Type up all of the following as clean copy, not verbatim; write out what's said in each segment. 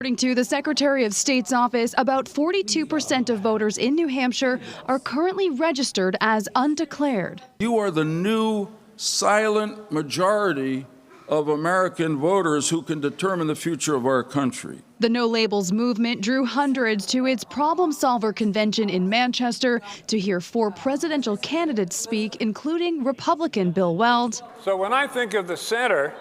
According to the Secretary of State's office, about 42% of voters in New Hampshire are currently registered as undeclared. You are the new silent majority of American voters who can determine the future of our country. The No Labels movement drew hundreds to its Problem Solver convention in Manchester to hear 4 presidential candidates speak, including Republican Bill Weld. So when I think of the center,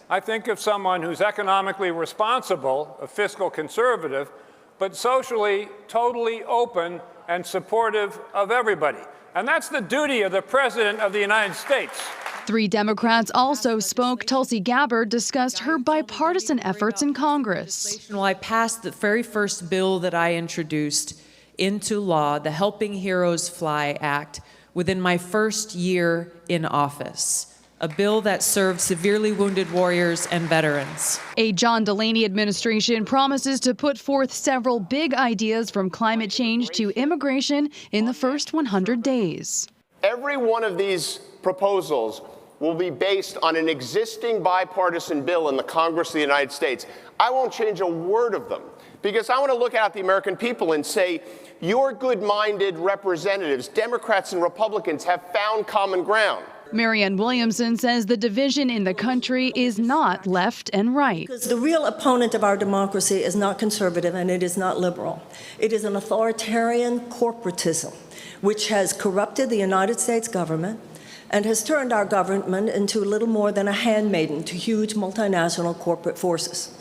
I think of someone who's economically responsible, a fiscal conservative, but socially totally open and supportive of everybody. And that's the duty of the President of the United States. 3 Democrats also spoke. Tulsi Gabbard discussed her bipartisan efforts in Congress. Well, I passed the very first bill that I introduced into law, the Helping Heroes Fly Act, within my first year in office. A bill that served severely wounded warriors and veterans. A John Delaney administration promises to put forth several big ideas from climate change to immigration in the first 100 days. Every one of these proposals will be based on an existing bipartisan bill in the Congress of the United States. I won't change a word of them because I want to look at the American people and say, your good-minded representatives, Democrats and Republicans, have found common ground. Marianne Williamson says the division in the country is not left and right. Because the real opponent of our democracy is not conservative and it is not liberal. It is an authoritarian corporatism which has corrupted the United States government and has turned our government into little more than a handmaiden to huge multinational corporate forces.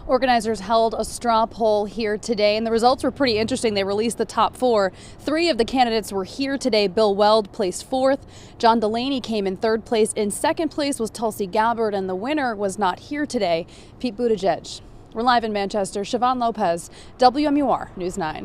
Organizers held a straw poll here today, and the results were pretty interesting. They released the top 4. 3 of the candidates were here today. Bill Weld placed 4th. John Delaney came in 3rd place. In 2nd place was Tulsi Gabbard, and the winner was not here today, Pete Buttigieg. We're live in Manchester. Siobhan Lopez, WMUR News 9.